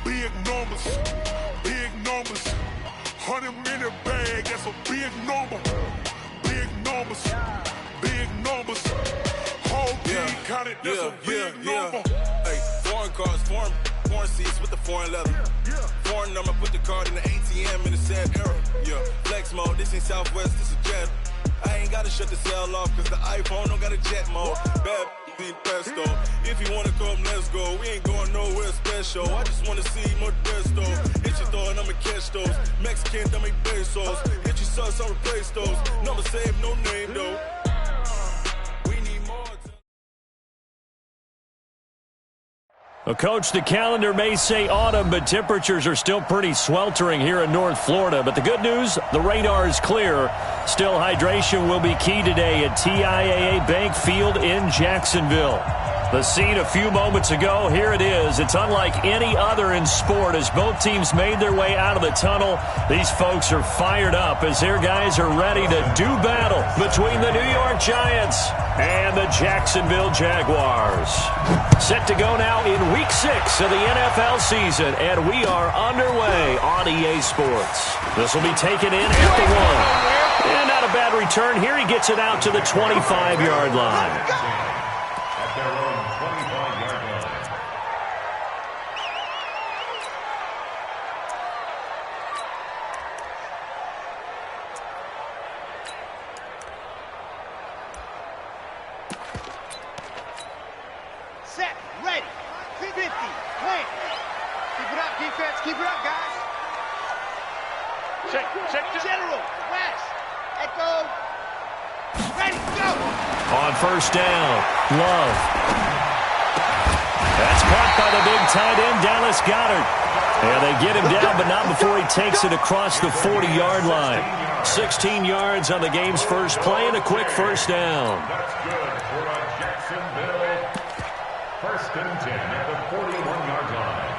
big numbers, big numbers. 100-minute bag, that's a big number. Big numbers, big numbers. Whole team counted, that's a big number. Hey, foreign cars, foreign seats with the foreign leather. Foreign number, put the card in the ATM in the sad era. Yeah, flex mode, this ain't Southwest, this is jet. I ain't gotta shut the cell off, cause the iPhone don't got a jet mode. Bad need pesto. If you wanna come, let's go. We ain't going nowhere special. I just wanna see more desto. Hit your throw and I'ma catch those. Mexican, I make pesos. Hit your sauce, I'll replace those. Number save, no name though. We need more. Well, Coach, the calendar may say autumn, but temperatures are still pretty sweltering here in North Florida. But the good news, the radar is clear. Still, hydration will be key today at TIAA Bank Field in Jacksonville. The scene a few moments ago, here it is. It's unlike any other in sport as both teams made their way out of the tunnel. These folks are fired up as their guys are ready to do battle between the New York Giants and the Jacksonville Jaguars. Set to go now in Week 6 of the NFL season, and we are underway on EA Sports. This will be taken in at the 1. And not a bad return here. He gets it out to the 25-yard line. Keep it up, guys. Check General, West, Echo, ready, go. On first down, Love. That's caught by the big tight end, Dallas Goedert. And they get him down, but not before he takes it across the 40-yard line. 16 yards on the game's first play and a quick first down. That's good for Jacksonville. First and 10 at the 41-yard line.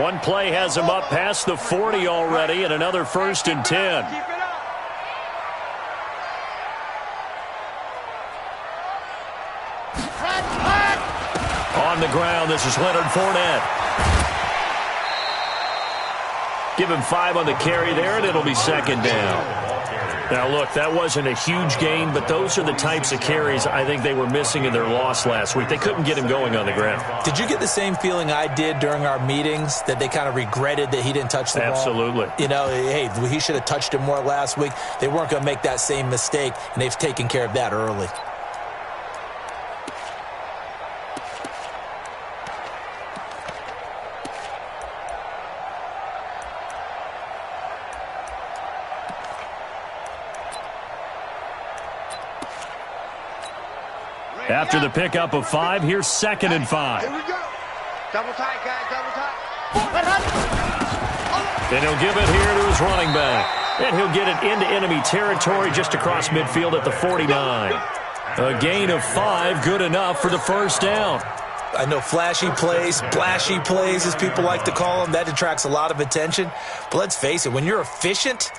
One play has him up past the 40 already, and another first and 10. On the ground, this is Leonard Fournette. Give him 5 on the carry there, and it'll be second down. Now, look, that wasn't a huge gain, but those are the types of carries I think they were missing in their loss last week. They couldn't get him going on the ground. Did you get the same feeling I did during our meetings, that they kind of regretted that he didn't touch the ball? Absolutely. You know, hey, he should have touched it more last week. They weren't going to make that same mistake, and they've taken care of that early. After the pickup of 5, here's second and 5. Here we go. Double tight, guys, double tight. And he'll give it here to his running back. And he'll get it into enemy territory just across midfield at the 49. A gain of 5, good enough for the first down. I know flashy plays, splashy plays, as people like to call them, that attracts a lot of attention. But let's face it, when you're efficient,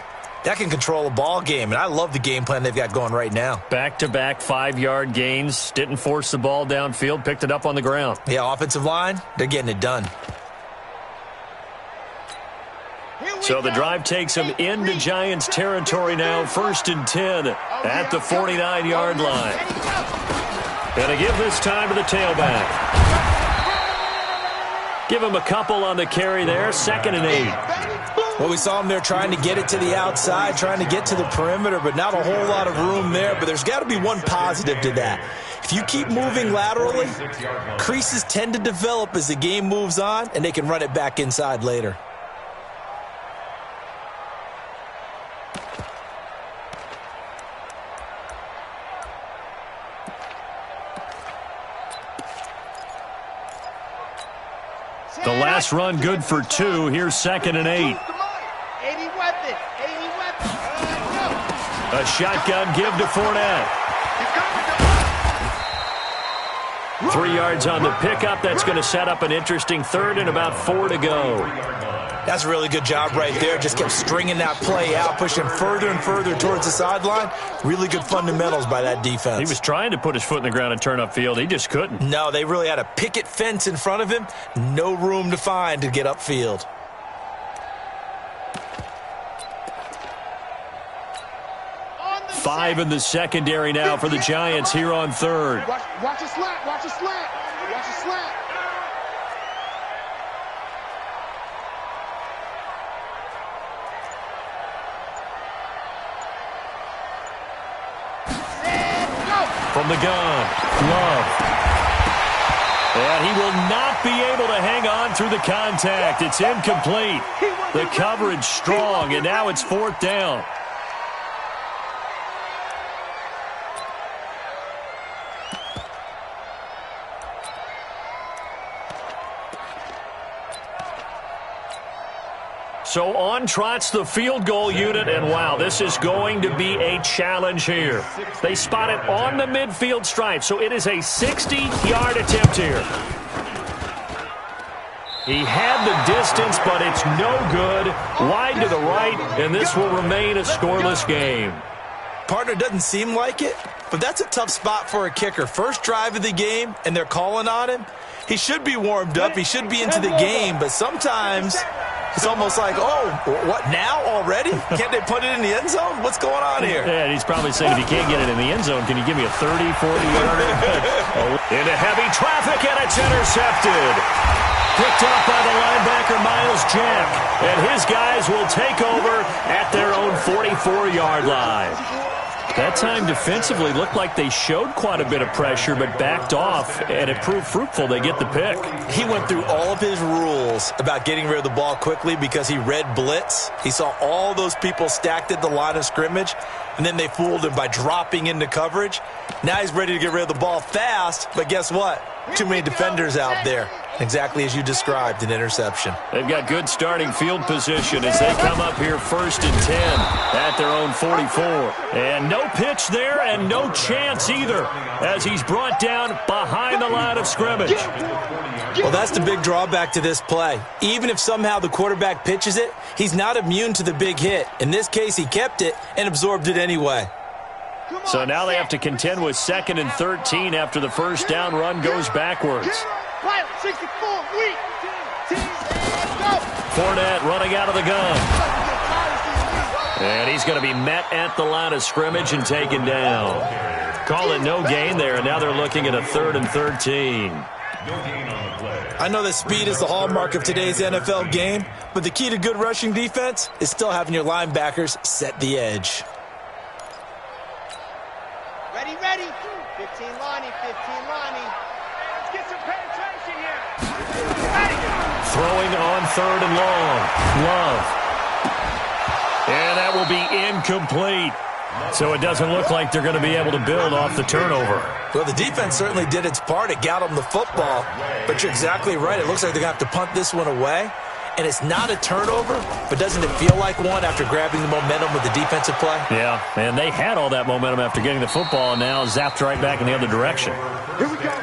that can control a ball game, and I love the game plan they've got going right now. Back-to-back 5-yard gains. Didn't force the ball downfield. Picked it up on the ground. Yeah, offensive line, they're getting it done. So the drive takes them into Giants territory now. First and 10 at the 49-yard line. Gonna give this time to the tailback. Give him a couple on the carry there. Second and 8. Well, we saw him there trying to get it to the outside, trying to get to the perimeter, but not a whole lot of room there. But there's got to be one positive to that. If you keep moving laterally, creases tend to develop as the game moves on, and they can run it back inside later. The last run good for 2. Here's second and 8. 80 weapons. A shotgun give to Fournette. 3 yards on the pickup. That's going to set up an interesting third and about 4 to go. That's a really good job right there. Just kept stringing that play out, pushing him further and further towards the sideline. Really good fundamentals by that defense. He was trying to put his foot in the ground and turn upfield. He just couldn't. No, they really had a picket fence in front of him. No room to find to get upfield. Five in the secondary now for the Giants here on third. Watch a slant. Watch a slant. Watch a slant. From the gun, Love. And he will not be able to hang on through the contact. It's incomplete. The coverage strong, and now it's fourth down. So on trots the field goal unit, and wow, this is going to be a challenge here. They spot it on the midfield stripe, so it is a 60-yard attempt here. He had the distance, but it's no good. Wide to the right, and this will remain a scoreless game. Partner, doesn't seem like it, but that's a tough spot for a kicker. First drive of the game, and they're calling on him. He should be warmed up. He should be into the game, but sometimes it's almost like, oh, what, now already? Can't they put it in the end zone? What's going on here? Yeah, and he's probably saying, if you can't get it in the end zone, can you give me a 30, 40-yarder? Into heavy traffic, and it's intercepted. Picked up by the linebacker, Miles Jack. And his guys will take over at their own 44-yard line. That time defensively looked like they showed quite a bit of pressure but backed off, and it proved fruitful. They get the pick. He went through all of his rules about getting rid of the ball quickly because he read blitz. He saw all those people stacked at the line of scrimmage, and then they fooled him by dropping into coverage. Now he's ready to get rid of the ball fast, but guess what? Too many defenders out there. Exactly as you described, an interception. They've got good starting field position as they come up here 1st and 10 at their own 44. And no pitch there and no chance either as he's brought down behind the line of scrimmage. Well, that's the big drawback to this play. Even if somehow the quarterback pitches it, he's not immune to the big hit. In this case, he kept it and absorbed it anyway. So now they have to contend with 2nd and 13 after the first down run goes backwards. 64, Fournette running out of the gun. And he's going to be met at the line of scrimmage and taken down. Call it no gain there, and now they're looking at a 3rd and 13. I know that speed is the hallmark of today's NFL game, but the key to good rushing defense is still having your linebackers set the edge. Ready. 15 Lonnie, 15 Lonnie. Let's get some penetration here. Throwing on 3rd and long. Love. And that will be incomplete. So it doesn't look like they're going to be able to build off the turnover. Well, the defense certainly did its part. It got them the football. But you're exactly right. It looks like they're going to have to punt this one away. And it's not a turnover, but doesn't it feel like one after grabbing the momentum with the defensive play? Yeah, and they had all that momentum after getting the football, and now zapped right back in the other direction. Here we go.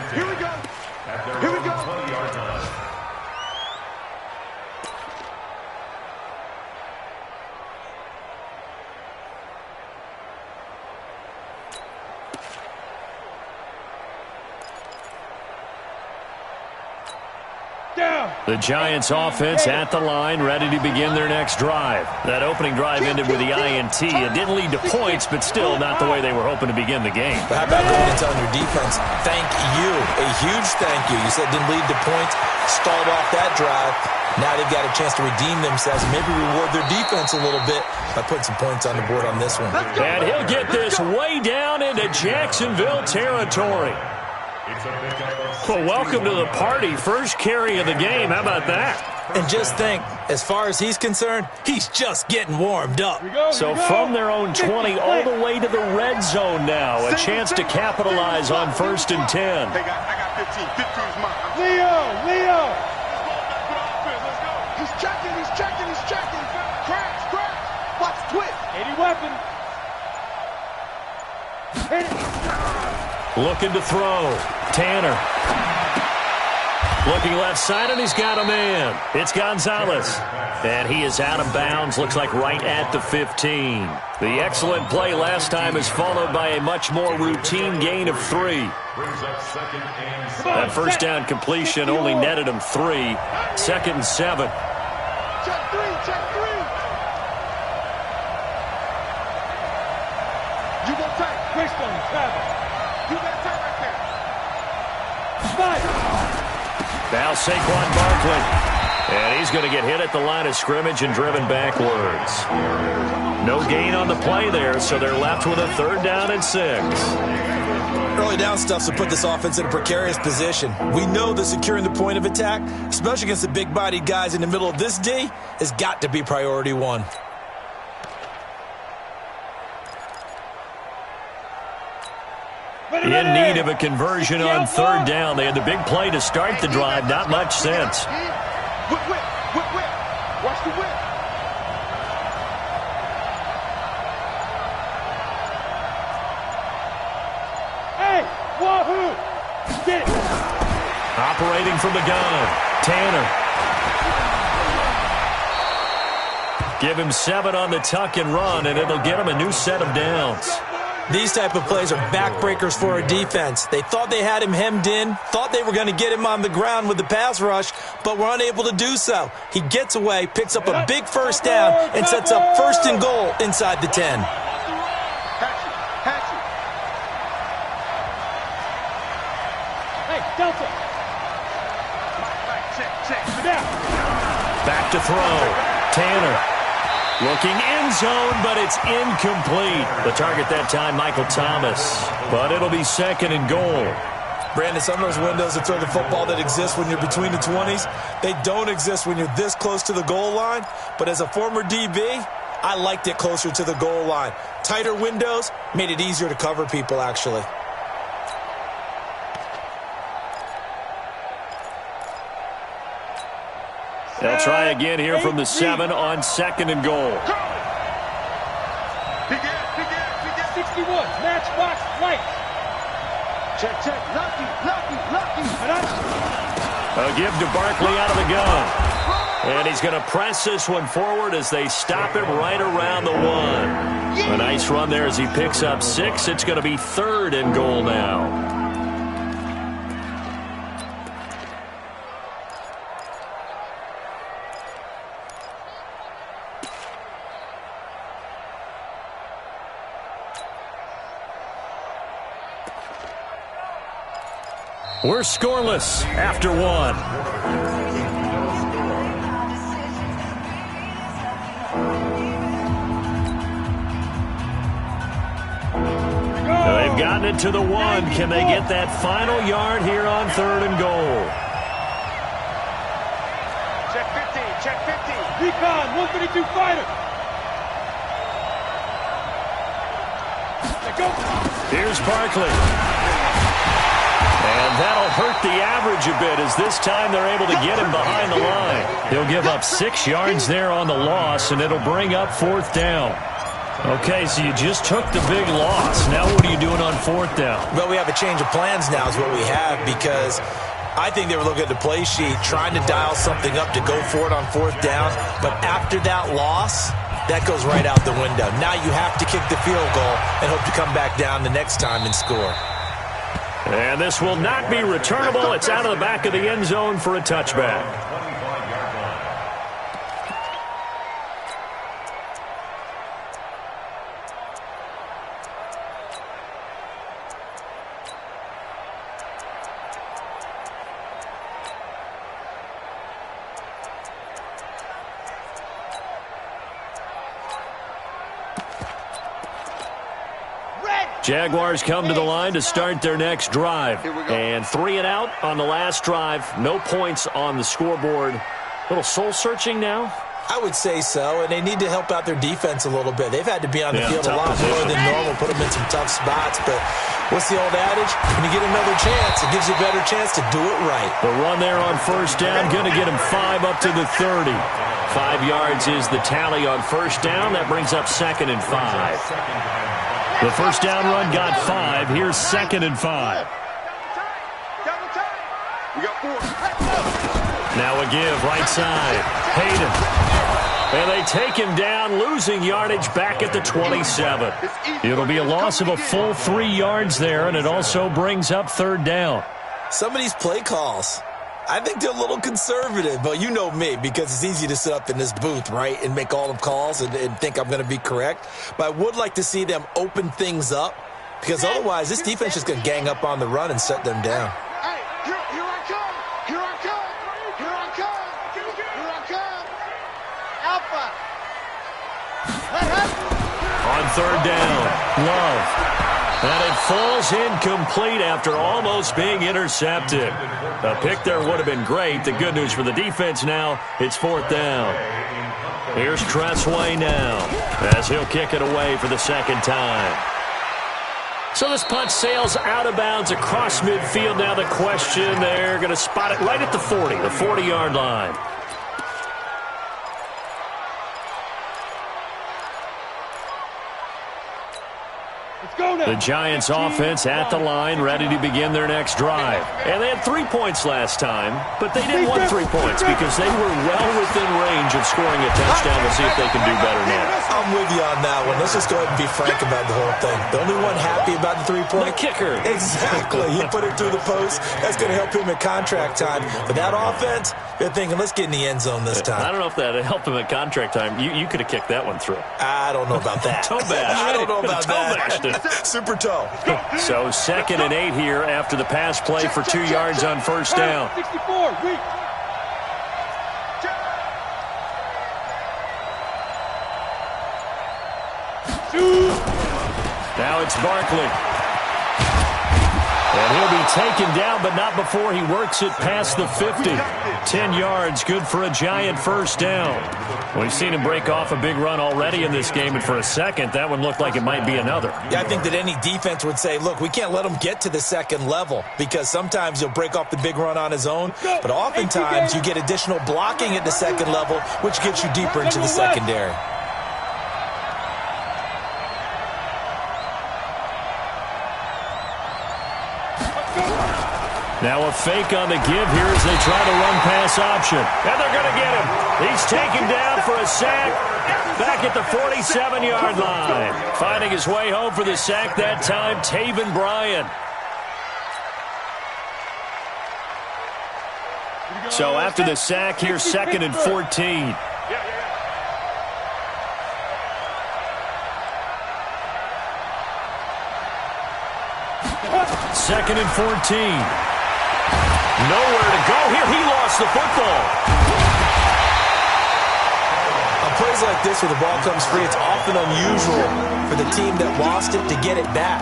The Giants offense at the line, ready to begin their next drive. That opening drive ended with the INT. It didn't lead to points, but still not the way they were hoping to begin the game. But how about going and telling your defense, thank you, a huge thank you. You said it didn't lead to points, stalled off that drive. Now they've got a chance to redeem themselves, maybe reward their defense a little bit by putting some points on the board on this one. And he'll get this way down into Jacksonville territory. Well, welcome to the party. First carry of the game. How about that? And just think, as far as he's concerned, he's just getting warmed up. So from their own 20 all the way to the red zone now. A chance to capitalize on 1st and 10. I got 15. 15's mine. Leo. He's checking. Crash. Watch twist. 80 weapon. Looking to throw. Tanner. Looking left side, and he's got a man. It's Gonzalez. And he is out of bounds, looks like right at the 15. The excellent play last time is followed by a much more routine gain of 3. That first down completion only netted him 3. 2nd and 7. Check 3, check 3. You go tight. Greystone, travel. You got tight right there. Slide. Now Saquon Barkley. And he's going to get hit at the line of scrimmage and driven backwards. No gain on the play there, so they're left with a 3rd down and 6. Early down stuff to put this offense in a precarious position. We know that securing the point of attack, especially against the big-bodied guys in the middle of this D, has got to be priority 1. In need of a conversion on 3rd down. They had the big play to start the drive. Not much sense. Whip, whip, whip, whip. Watch the whip. Hey, wahoo! Get it. Operating from the gun, Tanner. Give him 7 on the tuck and run, and it'll get him a new set of downs. These type of plays are backbreakers for a defense. They thought they had him hemmed in, thought they were going to get him on the ground with the pass rush, but were unable to do so. He gets away, picks up a big 1st down, and sets up 1st and goal inside the 10. Hey, Delta. Check. Back to throw. Tanner. Looking end zone, but it's incomplete. The target that time, Michael Thomas. But it'll be 2nd and goal. Brandon, some of those windows to throw the football that exist when you're between the 20s, they don't exist when you're this close to the goal line. But as a former DB, I liked it closer to the goal line. Tighter windows made it easier to cover people, actually. They'll try again here from the 7 on 2nd and goal. Big 61, matchbox right. Check. Lucky. A give to Barkley out of the gun. And he's going to press this one forward as they stop him right around the 1. A nice run there as he picks up 6. It's going to be 3rd and goal now. We're scoreless after 1. They've gotten it to the 1. Can they get that final yard here on 3rd and goal? Check 50. Recon, 132 fighter. Go. Here's Barkley. And that'll hurt the average a bit as this time they're able to get him behind the line. He'll give up 6 yards there on the loss, and it'll bring up 4th down. Okay, so you just took the big loss. Now what are you doing on 4th down? Well, we have a change of plans now is what we have, because I think they were looking at the play sheet, trying to dial something up to go for it on 4th down. But after that loss, that goes right out the window. Now you have to kick the field goal and hope to come back down the next time and score. And this will not be returnable. It's out of the back of the end zone for a touchback. Jaguars come to the line to start their next drive. And 3 and out on the last drive. No points on the scoreboard. A little soul-searching now? I would say so, and they need to help out their defense a little bit. They've had to be on the field a lot more than normal, put them in some tough spots. But what's the old adage? When you get another chance, it gives you a better chance to do it right. The run there on 1st down, going to get him 5 up to the 30. 5 yards is the tally on 1st down. That brings up 2nd and 5. The 1st down run got 5. Here's 2nd and 5. Now a give, right side. Hayden. And they take him down, losing yardage back at the 27. It'll be a loss of a full 3 yards there, and it also brings up third down. Some of these play calls, I think they're a little conservative, but you know me, because it's easy to sit up in this booth, right, and make all the calls and think I'm going to be correct. But I would like to see them open things up, because otherwise this defense is going to gang up on the run and shut them down. Hey, here I come. Here I come. Here I come. Here I come. Alpha. What happened? On third down, Love. And it falls incomplete after almost being intercepted. A pick there would have been great. The good news for the defense now, it's fourth down. Here's Tressway now as he'll kick it away for the second time. So this punt sails out of bounds across midfield. Now the question, they're going to spot it right at the 40, the 40-yard line. The Giants offense at the line, ready to begin their next drive. And they had 3 points last time, but they didn't want 3 points because they were well within range of scoring a touchdown. We'll see if they can do better now. I'm with you on that one. Let's just go ahead and be frank about the whole thing. The only one happy about the 3-point? The kicker. Exactly. He put it through the post. That's going to help him at contract time. But that offense, they're thinking, let's get in the end zone this time. I don't know if that helped him at contract time. You could have kicked that one through. I don't know about that. Toe bash. I don't know about that. Super toe. So 2nd and 8 here after the pass play for 2 yards on first down. 64, weak. Now it's Barkley. And he'll be taken down, but not before he works it past the 50. 10 yards, good for a Giant first down. We've seen him break off a big run already in this game, and for a second, that one looked like it might be another. Yeah, I think that any defense would say, look, we can't let him get to the second level, because sometimes he'll break off the big run on his own, but oftentimes you get additional blocking at the second level, which gets you deeper into the secondary. Now a fake on the give here as they try to run pass option. And they're going to get him. He's taken down for a sack back at the 47-yard line. Finding his way home for the sack that time, Taven Bryan. So after the sack, here's 2nd and 14. Second and 14. Nowhere to go here. He lost the football. On plays like this where the ball comes free, it's often unusual for the team that lost it to get it back.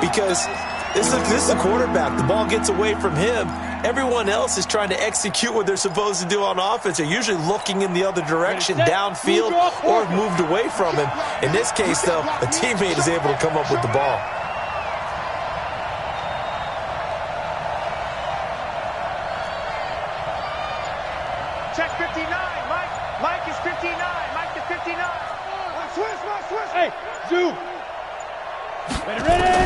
Because this is the quarterback. The ball gets away from him. Everyone else is trying to execute what they're supposed to do on offense. They're usually looking in the other direction, downfield, or moved away from him. In this case, though, a teammate is able to come up with the ball. Check 59, Mike. Mike is 59. Mike to 59. Swiss. Hey, zoom. Ready.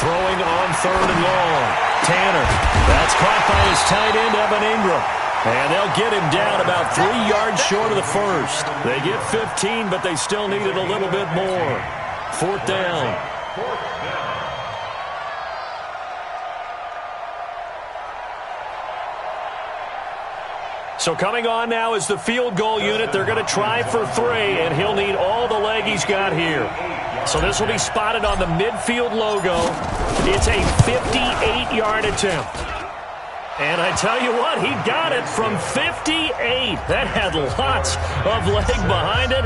Throwing on 3rd and long. Tanner. That's caught by his tight end, Evan Ingram. And they'll get him down about 3 yards short of the first. They get 15, but they still needed a little bit more. 4th down. So coming on now is the field goal unit. They're going to try for 3, and he'll need all the leg he's got here. So this will be spotted on the midfield logo. It's a 58-yard attempt. And I tell you what, he got it from 58. That had lots of leg behind it.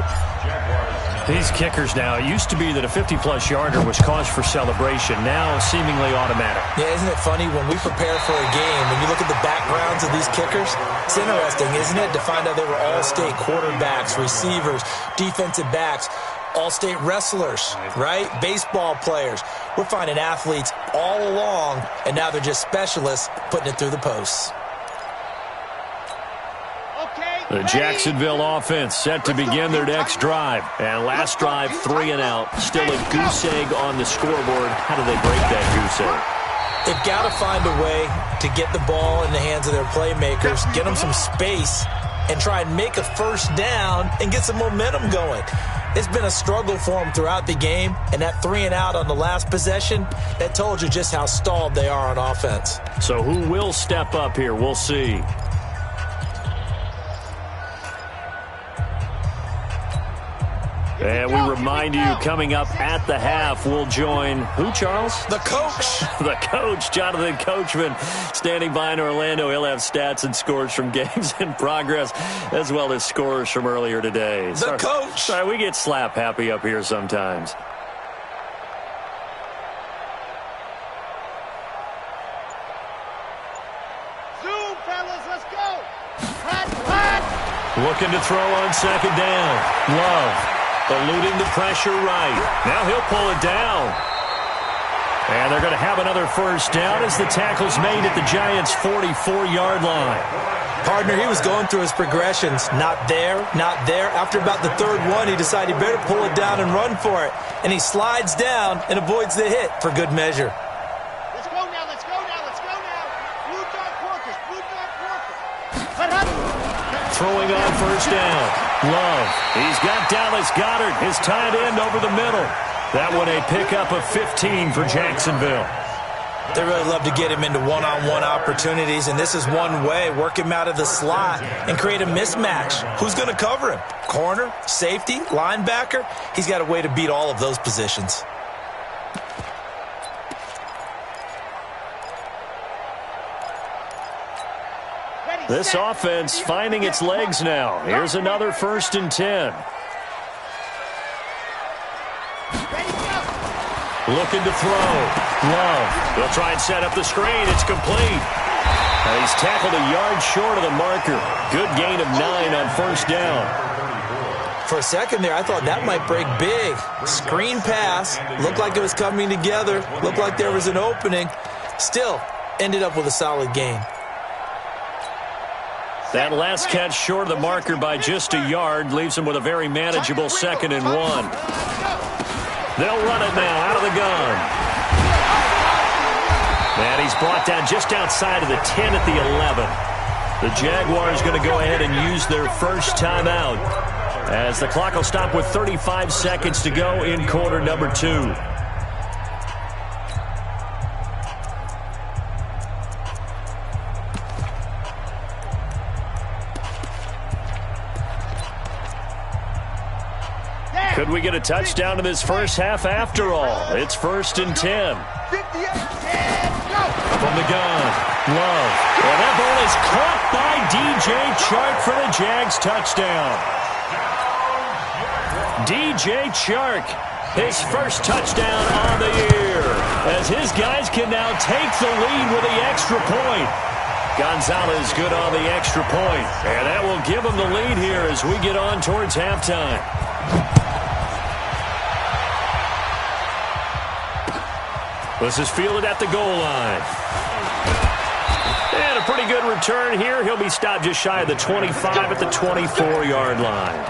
These kickers now, it used to be that a 50-plus yarder was cause for celebration. Now seemingly automatic. Yeah, isn't it funny when we prepare for a game, when you look at the backgrounds of these kickers, it's interesting, isn't it, to find out they were all-state quarterbacks, receivers, defensive backs, all-state wrestlers, right? Baseball players. We're finding athletes all along, and now they're just specialists putting it through the posts. The Jacksonville offense set to begin their next drive. And last drive, 3 and out. Still a goose egg on the scoreboard. How do they break that goose egg? They've got to find a way to get the ball in the hands of their playmakers, get them some space, and try and make a first down and get some momentum going. It's been a struggle for them throughout the game, and that 3-and-out on the last possession, that told you just how stalled they are on offense. So who will step up here? We'll see. And we remind you, coming up at the half, we'll join who, Charles? The coach. The coach, Jonathan Coachman, standing by in Orlando. He'll have stats and scores from games in progress, as well as scores from earlier today. The coach. Sorry, we get slap happy up here sometimes. Zoom, fellas, let's go. Hot. Looking to throw on second down. Love. Eluding the pressure right. Now he'll pull it down. And they're going to have another first down as the tackle's made at the Giants' 44-yard line. Partner, he was going through his progressions. Not there, not there. After about the third one, he decided he better pull it down and run for it. And he slides down and avoids the hit for good measure. Let's go now, let's go now, let's go now. Blue dot workers, blue dot workers. Hut, hut. Throwing on first down. Love. He's got Dallas Goedert, his tight end, over the middle. That one a pickup of 15 for Jacksonville. They really love to get him into one-on-one opportunities, and this is one way. Work him out of the slot and create a mismatch. Who's going to cover him? Corner, safety, linebacker? He's got a way to beat all of those positions. This offense finding its legs now. Here's another 1st and 10. Looking to throw. Love. They'll try and set up the screen. It's complete. He's tackled a yard short of the marker. Good gain of 9 on first down. For a second there, I thought that might break big. Screen pass. Looked like it was coming together. Looked like there was an opening. Still, ended up with a solid gain. That last catch short of the marker by just a yard leaves him with a very manageable 2nd and 1. They'll run it now out of the gun. And he's brought down just outside of the 10 at the 11. The Jaguars going to go ahead and use their first timeout as the clock will stop with 35 seconds to go in quarter number 2. Could we get a touchdown in this first half after all? It's 1st and 10. From the gun, Love. And that ball is caught by DJ Chark for the Jags touchdown. DJ Chark, his first touchdown on the year, as his guys can now take the lead with the extra point. Gonzalez good on the extra point, and that will give him the lead here as we get on towards halftime. This is fielded at the goal line. And a pretty good return here. He'll be stopped just shy of the 25 at the 24-yard line.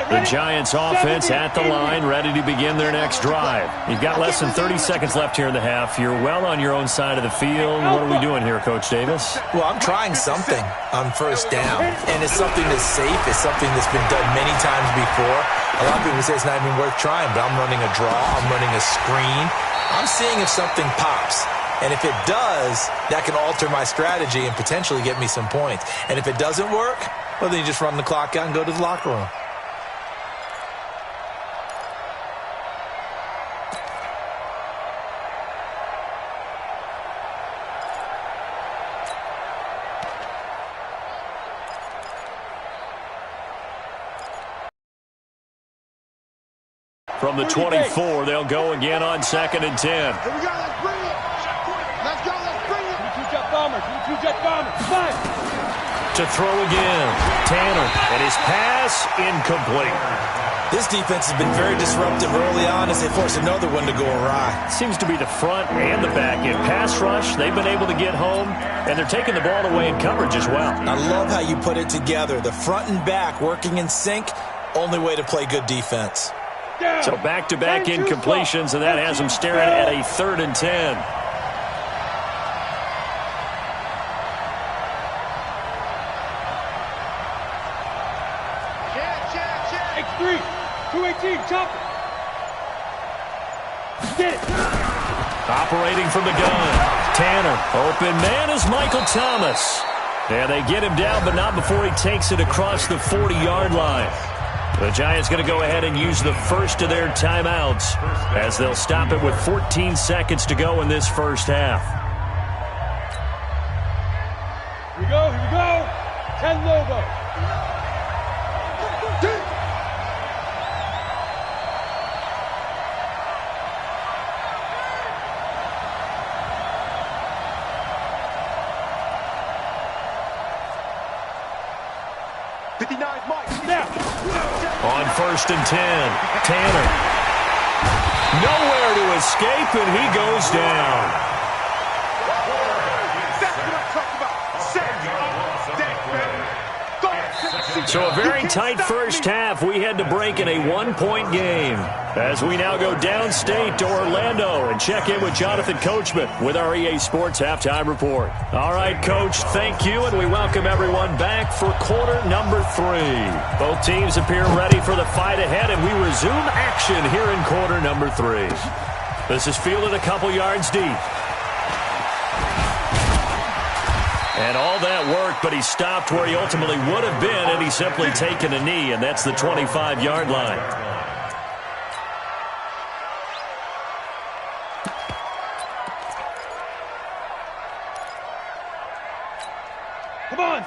The Giants offense at the line, ready to begin their next drive. You've got less than 30 seconds left here in the half. You're well on your own side of the field. What are we doing here, Coach Davis? Well, I'm trying something on first down, and it's something that's safe. It's something that's been done many times before. A lot of people say it's not even worth trying, but I'm running a draw. I'm running a screen. I'm seeing if something pops. And if it does, that can alter my strategy and potentially get me some points. And if it doesn't work, well, then you just run the clock out and go to the locker room. From the 24, they'll go again on 2nd and 10. Here we go, let's bring it. Let's go, let's bring it. Two-jet bomber, two-jet bomber. Come on. To throw again, Tanner, and his pass incomplete. This defense has been very disruptive early on as they force another one to go awry. Seems to be the front and the back end. Pass rush, they've been able to get home, and they're taking the ball away in coverage as well. I love how you put it together. The front and back working in sync, only way to play good defense. So back-to-back incompletions, and that has them staring at a 3rd and 10. X3, 218, chop it. Get it. Operating from the gun. Tanner, open man is Michael Thomas. And they get him down, but not before he takes it across the 40-yard line. The Giants going to go ahead and use the first of their timeouts as they'll stop it with 14 seconds to go in this first half. Here we go. 10 Lobo. On 1st and 10, Tanner. Nowhere to escape, and he goes down. That's what I'm talking about. So a very tight first half. We had to break in a 1-point game as we now go downstate to Orlando and check in with Jonathan Coachman with our EA Sports Halftime Report. All right, Coach, thank you, and we welcome everyone back for quarter number 3. Both teams appear ready for the fight ahead, and we resume action here in quarter number 3. This is fielded a couple yards deep. And all that work, but he stopped where he ultimately would have been had he simply taken a knee, and that's the 25-yard line.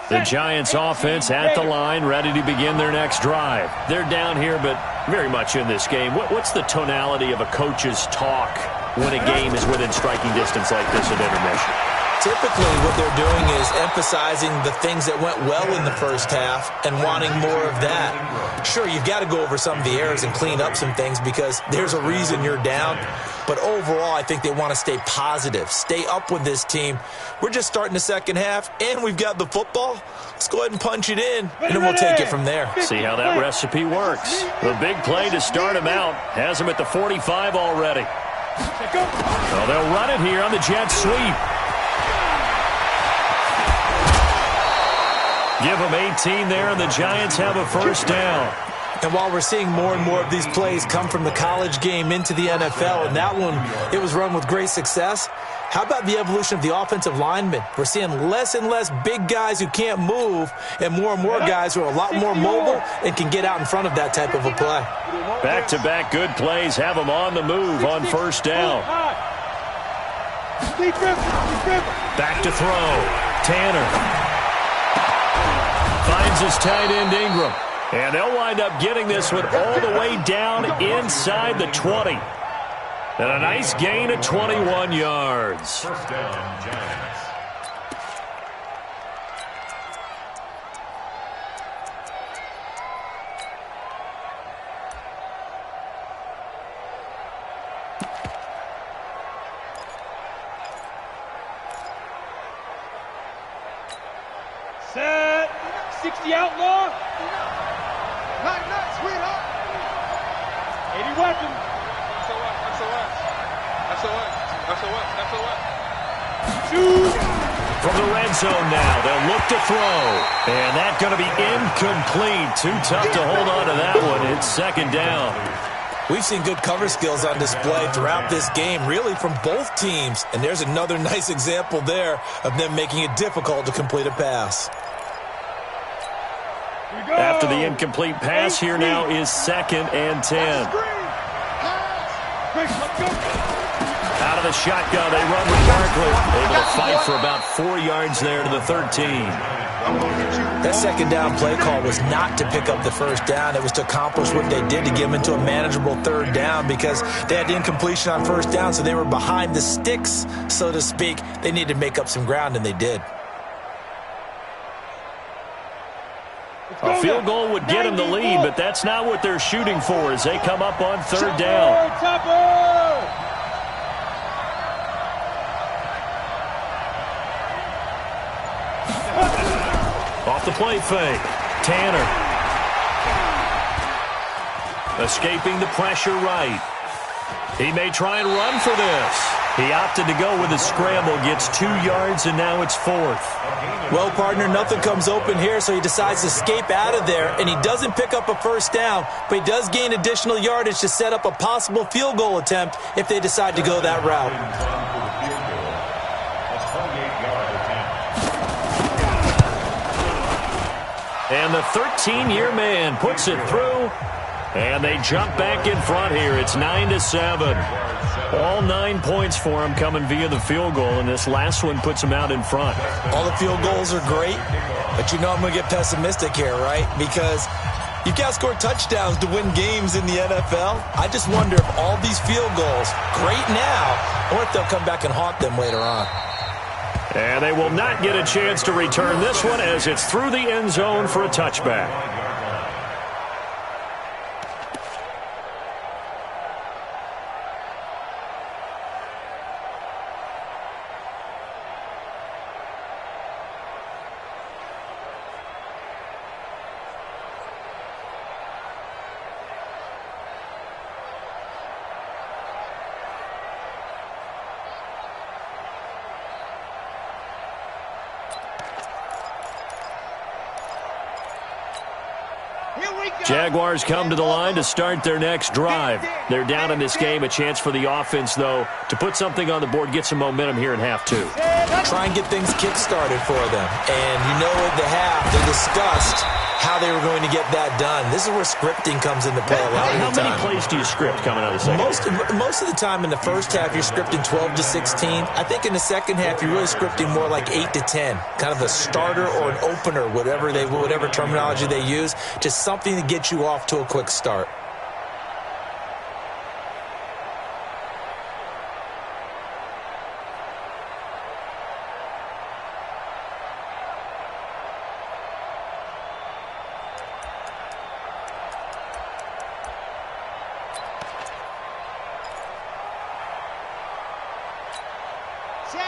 The Giants offense at the line, ready to begin their next drive. They're down here, but very much in this game. What's the tonality of a coach's talk when a game is within striking distance like this at intermission? Typically, what they're doing is emphasizing the things that went well in the first half and wanting more of that. Sure, you've got to go over some of the errors and clean up some things because there's a reason you're down. But overall, I think they want to stay positive, stay up with this team. We're just starting the second half, and we've got the football. Let's go ahead and punch it in, and then we'll take it from there. See how that recipe works. The big play to start him out has him at the 45 already. So they'll run it here on the jet sweep. Give them 18 there, and the Giants have a first down. And while we're seeing more and more of these plays come from the college game into the NFL, and that one, it was run with great success, how about the evolution of the offensive linemen? We're seeing less and less big guys who can't move and more guys who are a lot more mobile and can get out in front of that type of a play. Back-to-back good plays have them on the move on first down. Back to throw. Tanner finds his tight end Ingram. And they'll wind up getting this one all the way down inside the 20. And a nice gain of 21 yards. First down, Giants. Set. 60 outlaw. Night, sweetheart. 80 weapons. SOS. Shoot. From the red zone now, they'll look to throw. And that's going to be incomplete. Too tough to hold on to that one. It's second down. We've seen good cover skills on display throughout this game, really from both teams. And there's another nice example there of them making it difficult to complete a pass. After the incomplete pass, here now is 2nd and 10. Out of the shotgun, they run with Barkley. Able to fight for about 4 yards there to the 13. That second down play call was not to pick up the first down. It was to accomplish what they did to get them into a manageable third down because they had the incompletion on first down, so they were behind the sticks, so to speak. They needed to make up some ground, and they did. A field goal would get them the lead, but that's not what they're shooting for as they come up on third down. Off the play fake, Tanner. Escaping the pressure right. He may try and run for this. He opted to go with a scramble, gets 2 yards, and now it's 4th. Well, partner, nothing comes open here, so he decides to escape out of there, and he doesn't pick up a first down, but he does gain additional yardage to set up a possible field goal attempt if they decide to go that route. And the 13-year man puts it through, and they jump back in front here. It's 9-7. All 9 points for him coming via the field goal, and this last one puts him out in front. All the field goals are great, but you know I'm going to get pessimistic here, right? Because you've got to score touchdowns to win games in the NFL. I just wonder if all these field goals, great now, or if they'll come back and haunt them later on. And they will not get a chance to return this one as it's through the end zone for a touchback. Jaguars come to the line to start their next drive. They're down in this game. A chance for the offense, though, to put something on the board, get some momentum here in half 2. Try and get things kick-started for them. And you know at the half, they discussed how they were going to get that done. This is where scripting comes into play a lot of the time. How many plays do you script coming out of the second? Most of the time in the first half, you're scripting 12 to 16. I think in the second half, you're really scripting more like 8 to 10. Kind of a starter or an opener, whatever terminology they use. Just something to get you off to a quick start.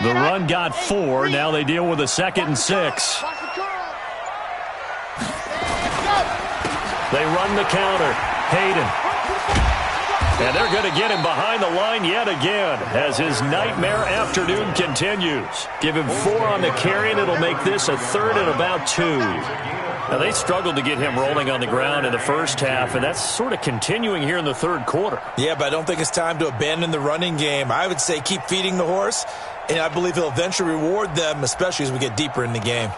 The run got 4. Now they deal with a 2nd and 6. They run the counter. Hayden. And they're going to get him behind the line yet again as his nightmare afternoon continues. Give him 4 on the carry, and it'll make this a 3rd and about 2. Now, they struggled to get him rolling on the ground in the first half, and that's sort of continuing here in the third quarter. Yeah, but I don't think it's time to abandon the running game. I would say keep feeding the horse, and I believe he'll eventually reward them, especially as we get deeper in the game.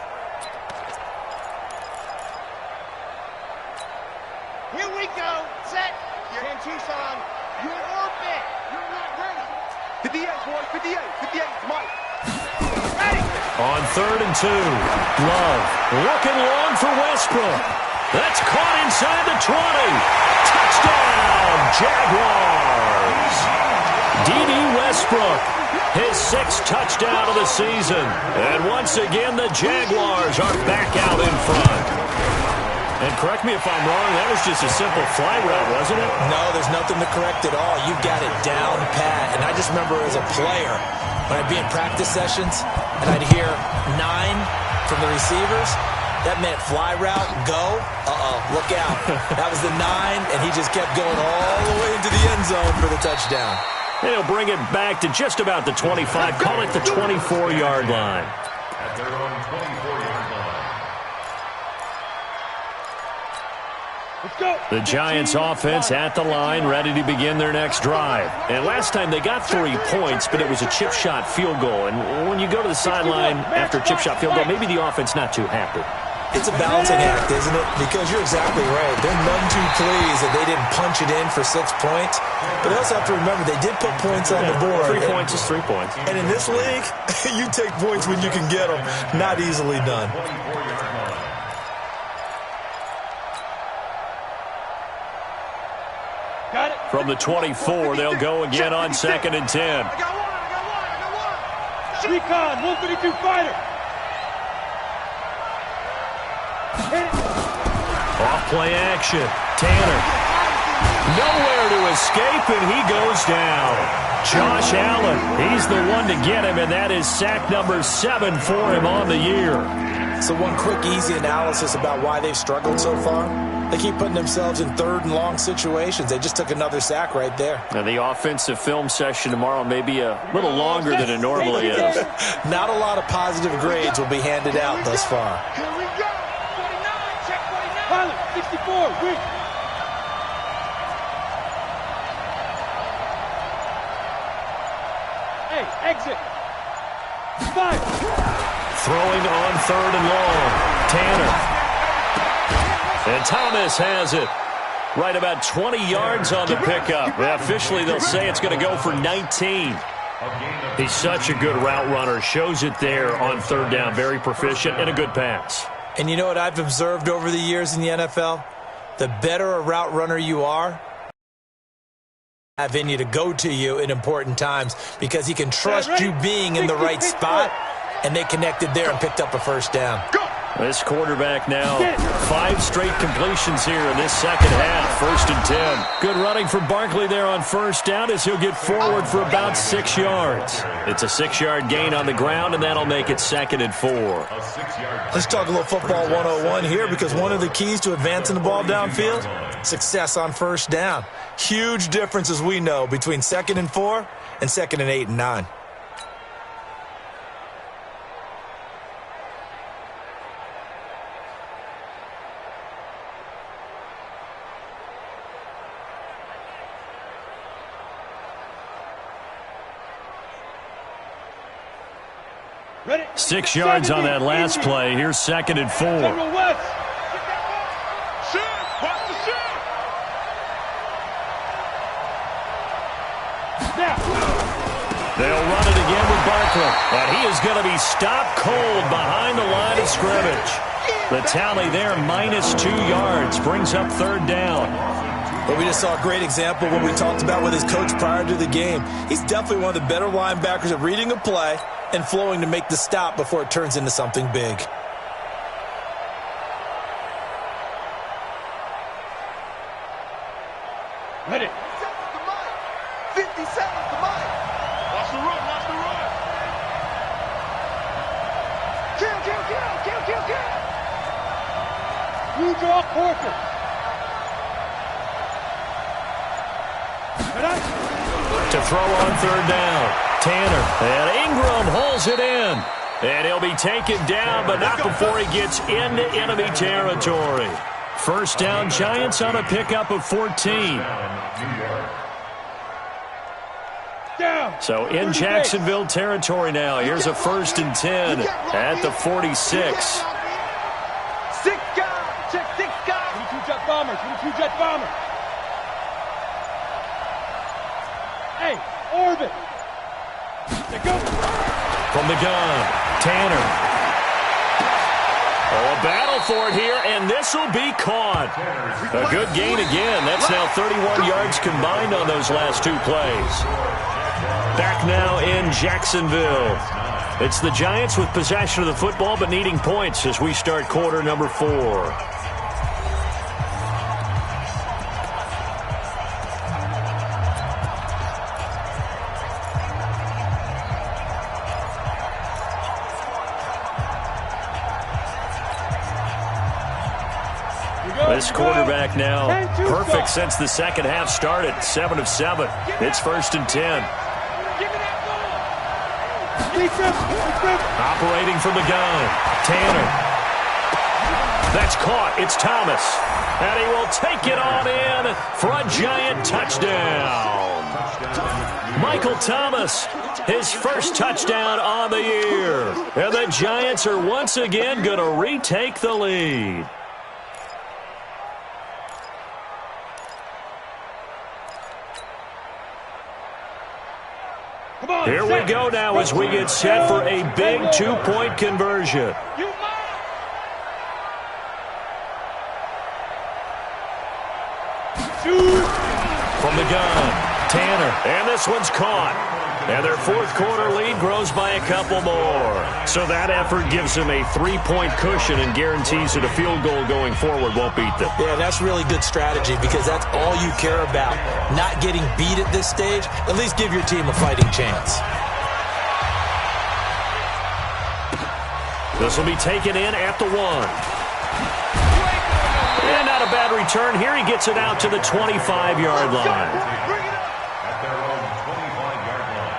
Here we go. Set. San Tucson, you're in orbit. You're not ready. 58, boy. 58. 58, Mike. Ready. On 3rd and 2, Love looking long for Westbrook. That's caught inside the 20. Touchdown, Jaguars. D.D. Westbrook, his 6th touchdown of the season. And once again, the Jaguars are back out in front. And correct me if I'm wrong, that was just a simple fly route, wasn't it? No, there's nothing to correct at all. You've got it down pat. And I just remember as a player, when I'd be in practice sessions, and I'd hear 9 from the receivers, that meant fly route, go, look out. That was the 9, and he just kept going all the way into the end zone for the touchdown. They'll bring it back to just about the 25, call it the 24-yard line. At their own 24-yard line. The Giants offense at the line, ready to begin their next drive. And last time they got 3 points, but it was a chip shot field goal. And when you go to the sideline after a chip shot field goal, maybe the offense not too happy. It's a balancing act, isn't it? Because you're exactly right. They're none too pleased that they didn't punch it in for 6 points. But they also have to remember they did put points on the board. 3 points is 3 points. And in this league, you take points when you can get them. Not easily done. From the 24, they'll go again on 2nd and 10. I got one. Recon, 152 fighter. Off play action. Tanner. Nowhere to escape, and he goes down. Josh Allen, he's the one to get him, and that is sack number 7 for him on the year. So one quick, easy analysis about why they've struggled so far. They keep putting themselves in third and long situations. They just took another sack right there. And the offensive film session tomorrow may be a little longer than it normally is. Not a lot of positive grades will be handed out thus far. Here we go. 49, check 49. Pilot, 64, weak. Hey, exit. 5. Throwing on third and long. Tanner. And Thomas has it. Right about 20 yards on the pickup. Officially, they'll say it's going to go for 19. He's such a good route runner. Shows it there on third down. Very proficient and a good pass. And you know what I've observed over the years in the NFL? The better a route runner you are, have in you to go to you in important times because he can trust you being in the right spot, and they connected there and picked up a first down. This quarterback now, 5 straight completions here in this second half. 1st and 10. Good running for Barkley there on first down as he'll get forward for about 6 yards. It's a 6-yard gain on the ground, and that'll make it 2nd and 4. Let's talk a little football 101 here because one of the keys to advancing the ball downfield, success on first down. Huge difference, as we know, between 2nd and 4 and 2nd and 8 and 9. Ready? 6 yards on that last play. Here's 2nd and 4. General West. Shit, watch the shit. Now. They'll run it again with Barkley. And he is going to be stopped cold behind the line of scrimmage. The tally there, -2 yards, brings up 3rd down. But we just saw a great example of what we talked about with his coach prior to the game. He's definitely one of the better linebackers at reading a play and flowing to make the stop before it turns into something big. Ready. 50 seconds to mine. Watch the run, watch the run. Kill, kill, kill, kill, kill, kill. You draw Corker. To throw on 3rd down. Tanner. And Ingram hauls it in. And he'll be taken down, but not before he gets into enemy territory. First down, Giants on a pickup of 14. Down. So in Jacksonville territory now. Here's a 1st and 10 at the 46. 6 guys. Check 6 guys. 22 jet bombers. 22 jet bombers. Hey, orbit. They go. From the gun, Tanner. Oh, a battle for it here, and this will be caught. A good gain again. That's now 31 yards combined on those last 2 plays. Back now in Jacksonville. It's the Giants with possession of the football but needing points as we start quarter number 4. This quarterback now perfect since the second half started. 7 of 7. It's 1st and 10. Operating from the gun. Tanner. That's caught. It's Thomas. And he will take it on in for a Giant touchdown. Michael Thomas, his first touchdown on the year. And the Giants are once again going to retake the lead. Here we go now as we get set for a big 2-point conversion. From the gun, Tanner, and this one's caught. And their 4th quarter lead grows by a couple more. So that effort gives them a 3-point cushion and guarantees that a field goal going forward won't beat them. Yeah, that's really good strategy because that's all you care about. Not getting beat at this stage, at least give your team a fighting chance. This will be taken in at the 1. And not a bad return here. He gets it out to the 25-yard line. At their own 25-yard line.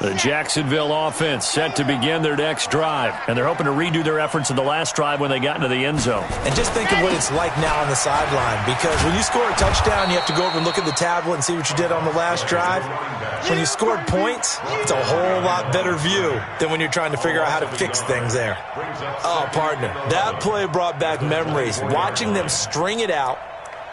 The Jacksonville offense set to begin their next drive, and they're hoping to redo their efforts in the last drive when they got into the end zone. And just think of what it's like now on the sideline, because when you score a touchdown, you have to go over and look at the tablet and see what you did on the last drive. When you scored points, it's a whole lot better view than when you're trying to figure out how to fix things there. Oh, partner, that play brought back memories. Watching them string it out,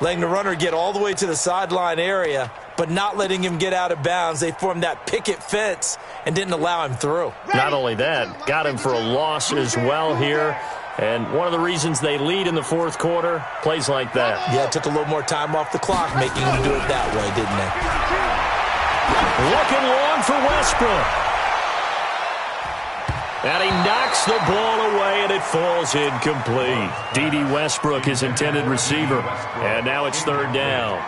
letting the runner get all the way to the sideline area, but not letting him get out of bounds. They formed that picket fence and didn't allow him through. Not only that, got him for a loss as well here. And one of the reasons they lead in the fourth quarter, plays like that. Yeah, it took a little more time off the clock making him do it that way, didn't they? Looking long for Westbrook. And he knocks the ball away, and it falls incomplete. D.D. Westbrook, his intended receiver. And now it's third down.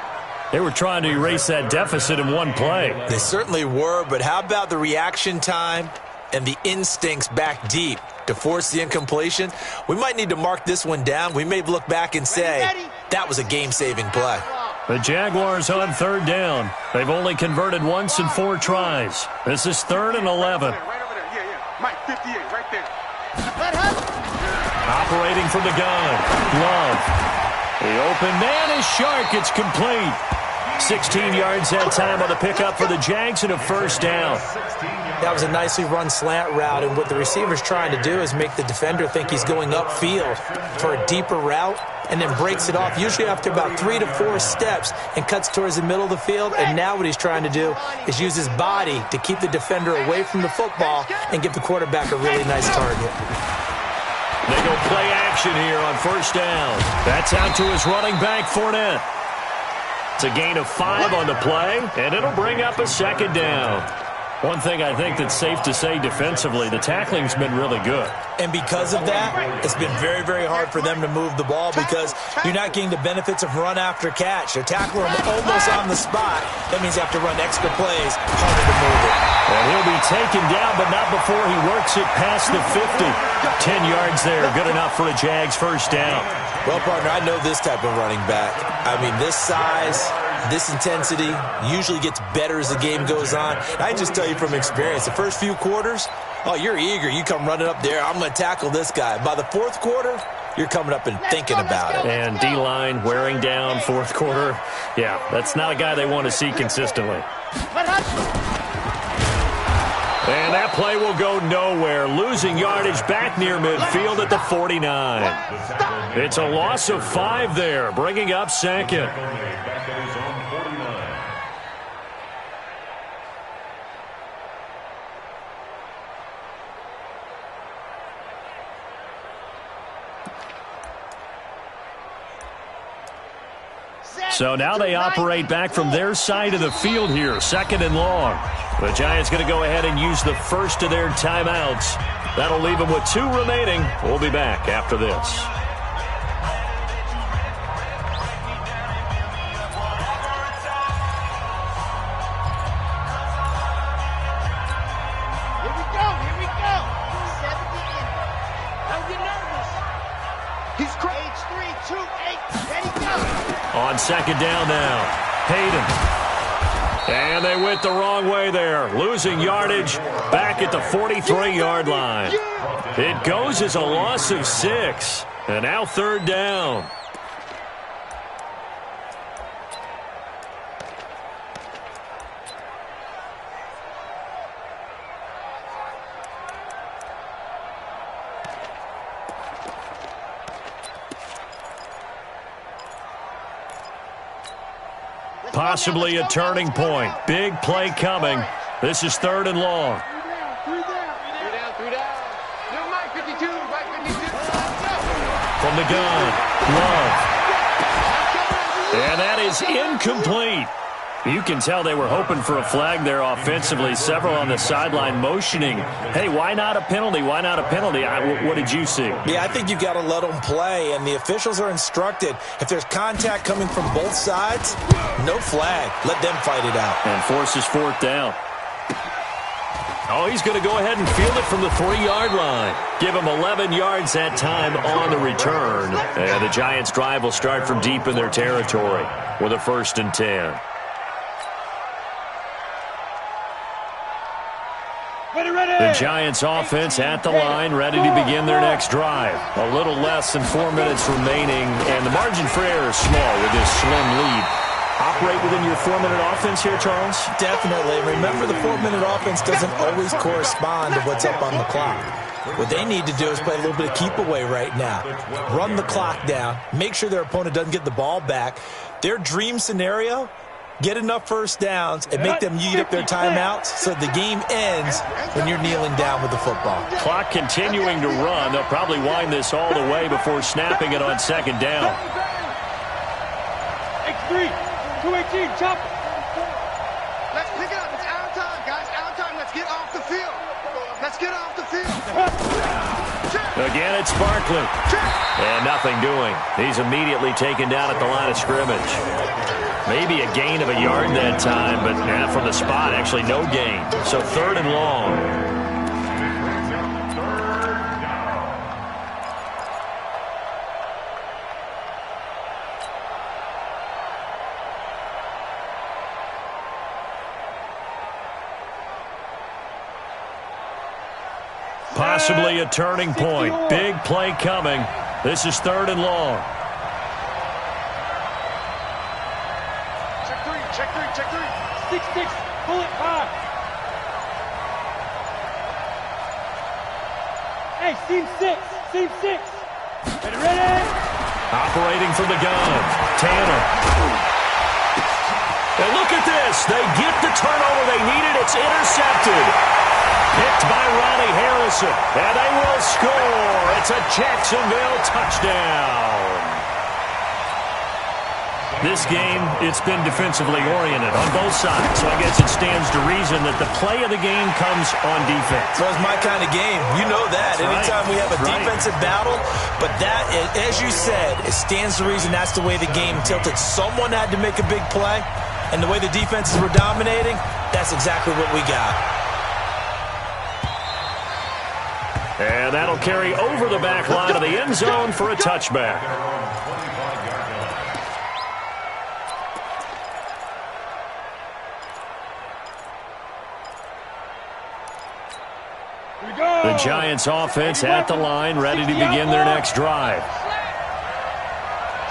They were trying to erase that deficit in one play. They certainly were, but how about the reaction time and the instincts back deep to force the incompletion? We might need to mark this one down. We may look back and say that was a game-saving play. The Jaguars on third down. They've only converted once in 4 tries. This is 3rd and 11. Right over there. Yeah. Mike, 58, right there. Operating from the gun. Love. The open man is Shark. It's complete. 16 yards that time on the pickup for the Jags and a first down. That was a nicely run slant route, and what the receiver's trying to do is make the defender think he's going upfield for a deeper route, and then breaks it off, usually after about 3 to 4 steps, and cuts towards the middle of the field. And now what he's trying to do is use his body to keep the defender away from the football and give the quarterback a really nice target. They go play action here on first down. That's out to his running back, Fournette. It's a gain of 5 on the play, and it'll bring up a second down. One thing I think that's safe to say defensively, the tackling's been really good. And because of that, it's been very, very hard for them to move the ball because you're not getting the benefits of run after catch. They're tackling them almost on the spot. That means you have to run extra plays, harder to move it. And he'll be taken down, but not before he works it past the 50. 10 yards there, good enough for a Jags first down. Well, partner, I know this type of running back. I mean, this size, this intensity usually gets better as the game goes on. I can just tell you from experience, the first few quarters, oh, you're eager. You come running up there, I'm going to tackle this guy. By the fourth quarter, you're coming up and thinking about it. And D-line wearing down fourth quarter. Yeah, that's not a guy they want to see consistently. And that play will go nowhere. Losing yardage back near midfield at the 49. It's a loss of 5 there, bringing up second. So now they operate back from their side of the field here, 2nd and long. The Giants going to go ahead and use the first of their timeouts. That'll leave them with 2 remaining. We'll be back after this. Here we go. 70 in. Don't get nervous. He's crazy. Age 3, 2, 8. Ready, go. On second down now, Hayden. And they went the wrong way there, losing yardage back at the 43-yard line. It goes as a loss of 6, and now third down. Possibly a turning point. Big play coming. This is 3rd and long. 3 down. No, Mike 52. From the gun, Love. And that is incomplete. You can tell they were hoping for a flag there offensively. Several on the sideline motioning, hey, why not a penalty? Why not a penalty? What did you see? Yeah, I think you got to let them play, and the officials are instructed, if there's contact coming from both sides, no flag. Let them fight it out. And forces fourth down. Oh, he's going to go ahead and field it from the 3-yard line. Give him 11 yards that time on the return. And the Giants' drive will start from deep in their territory with a 1st and 10. The Giants offense at the line, ready to begin their next drive. A little less than 4 minutes remaining, and the margin for error is small with this slim lead. Operate within your 4-minute offense here, Charles? Definitely. Remember, the 4-minute offense doesn't always correspond to what's up on the clock. What they need to do is play a little bit of keep away right now. Run the clock down. Make sure their opponent doesn't get the ball back. Their dream scenario, get enough first downs and make them eat up their timeouts so the game ends when you're kneeling down with the football. Clock continuing to run. They'll probably wind this all the way before snapping it on 2nd down. X3, 218, chop. Let's pick it up. It's our time, guys. Our time. Let's get off the field. Let's get off the field. Again, it's Barkley. And nothing doing. He's immediately taken down at the line of scrimmage. Maybe a gain of a yard that time, but from the spot, actually no gain. So 3rd and long. Possibly a turning point. Big play coming. This is 3rd and long. Check three. 6-6, pull it high. Hey, seam 6. Ready? Operating from the gun. Tanner. And look at this. They get the turnover they needed. It's intercepted. Picked by Ronnie Harrison. And they will score. It's a Jacksonville touchdown. This game, it's been defensively oriented on both sides. So I guess it stands to reason that the play of the game comes on defense. So it's my kind of game. You know that. That's anytime right. we have a defensive battle, but that, as you said, it stands to reason that's the way the game tilted. Someone had to make a big play, and the way the defenses were dominating, that's exactly what we got. And that'll carry over the back line of the end zone for a touchback. The Giants offense at the line, ready to begin their next drive.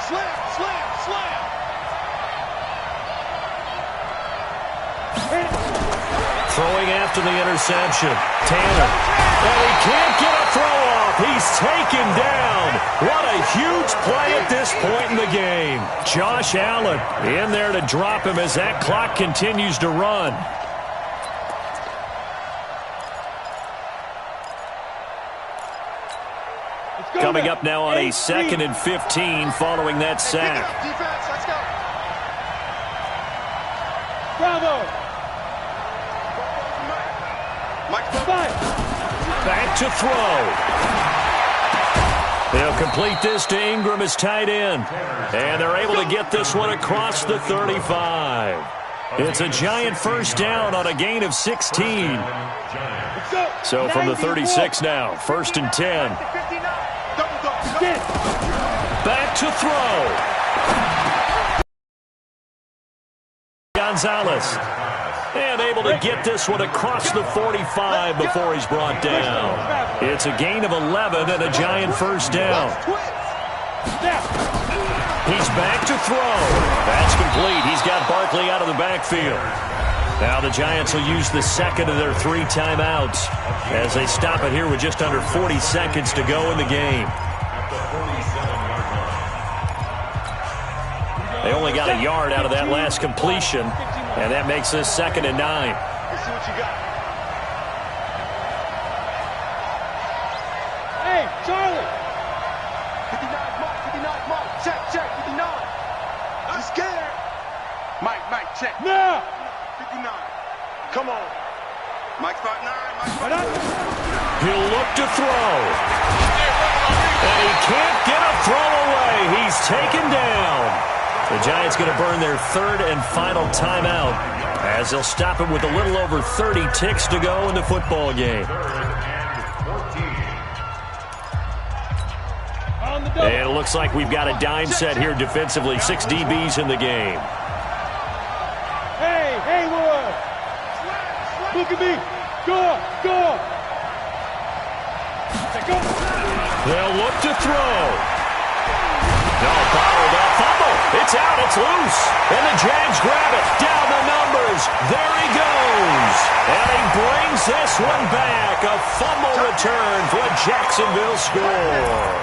Slam. Throwing after the interception. Tanner. And he can't get a throw off. He's taken down. What a huge play at this point in the game. Josh Allen in there to drop him as that clock continues to run. Coming up now on a 2nd and 15 following that sack. Defense, let's go. Bravo. Back to throw. They'll complete this to Ingram as tight end. And they're able to get this one across the 35. It's a Giant 1st down on a gain of 16. So from the 36 now, 1st and 10. Back to throw. Gonzalez. And able to get this one across the 45 before he's brought down. It's a gain of 11 and a Giant 1st down. He's back to throw. That's complete. He's got Barkley out of the backfield. Now the Giants will use the 2nd of their 3 timeouts as they stop it here with just under 40 seconds to go in the game. They only got a yard out of that last completion, and that makes this 2nd and 9. Let's see what you got. Hey, Charlie. 59, Mike. Check, 59. I'm scared. Mike, Check. Now. 59. Come on. Mike spot 9. Mike spot 9. He'll look to throw. And he can't get a throw away. He's taken down. The Giants going to burn their third and final timeout as they'll stop it with a little over 30 ticks to go in the football game. And it looks like we've got a dime set here defensively. 6 DBs in the game. Hey, Haywood. Look at me. Go. They'll look to throw. No, bottled up. Fumble. It's out. It's loose. And the Jags grab it. Down the numbers. There he goes. And he brings this one back. A fumble return for a Jacksonville score.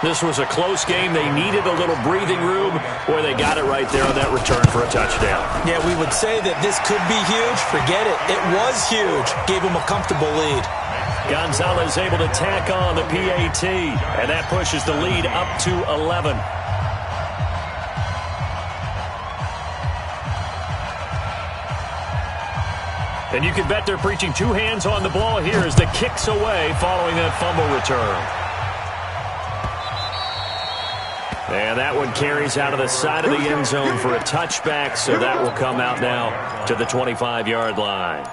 This was a close game. They needed a little breathing room. Boy, they got it right there on that return for a touchdown. Yeah, we would say that this could be huge. Forget it. It was huge. Gave him a comfortable lead. Gonzalez able to tack on the PAT, and that pushes the lead up to 11. And you can bet they're preaching 2 hands on the ball here as the kick's away following that fumble return. And that one carries out of the side of the end zone for a touchback, so that will come out now to the 25-yard line.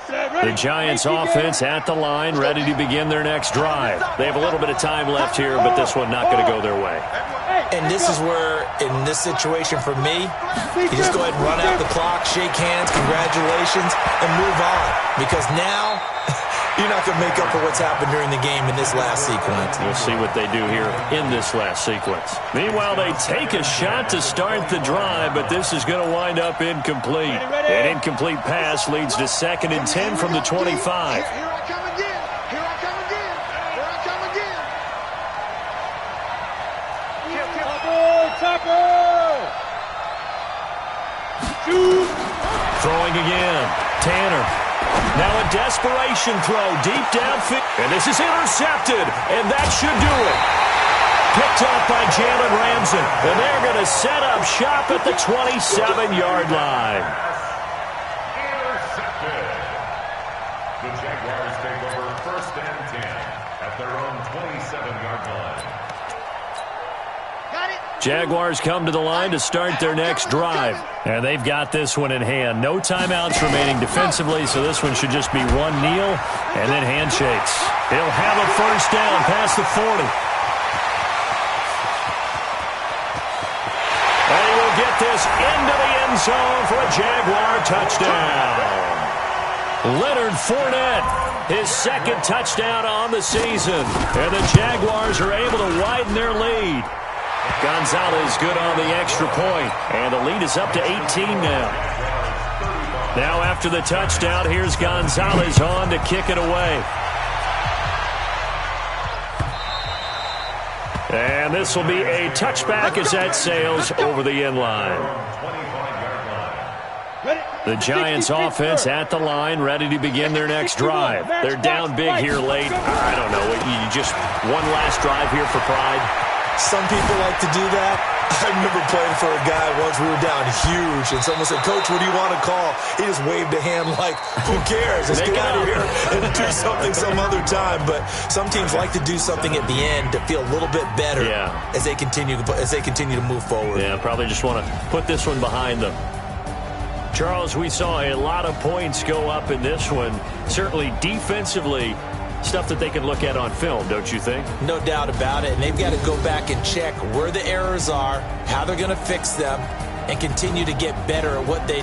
The Giants offense at the line, ready to begin their next drive. They have a little bit of time left here, but this one not going to go their way. And this is where, in this situation for me, you just go ahead and run out the clock, shake hands, congratulations, and move on. Because now, you're not going to make up for what's happened during the game in this last sequence. We'll see what they do here in this last sequence. Meanwhile, they take a shot to start the drive, but this is going to wind up incomplete. An incomplete pass leads to 2nd and 10 from the 25. Here I come again. Shoot. Throwing again. Tanner. Now a desperation throw deep downfield. And this is intercepted. And that should do it. Picked up by Jalen Ramsey. And they're going to set up shop at the 27-yard line. Intercepted. The Jaguars take over 1st and 10 at their own 27-yard line. Jaguars come to the line to start their next drive. And they've got this one in hand. No timeouts remaining defensively, so this one should just be one kneel and then handshakes. He'll have a 1st down past the 40. And he will get this into the end zone for a Jaguar touchdown. Leonard Fournette, his 2nd touchdown on the season. And the Jaguars are able to widen their lead. Gonzalez good on the extra point, and the lead is up to 18 now. Now after the touchdown, here's Gonzalez on to kick it away. And this will be a touchback as that sails over the end line. The Giants offense at the line, ready to begin their next drive. They're down big here late. I don't know, you just one last drive here for pride. Some people like to do that. I remember playing for a guy once. We were down huge, and someone said, "Coach, what do you want to call?" He just waved a hand like, "Who cares? Let's get out of here and do something some other time." But some teams like to do something at the end to feel a little bit better as they continue to move forward. Yeah, probably just want to put this one behind them. Charles, we saw a lot of points go up in this one. Certainly defensively, stuff that they can look at on film, don't you think? No doubt about it. And they've got to go back and check where the errors are, how they're going to fix them, and continue to get better at what they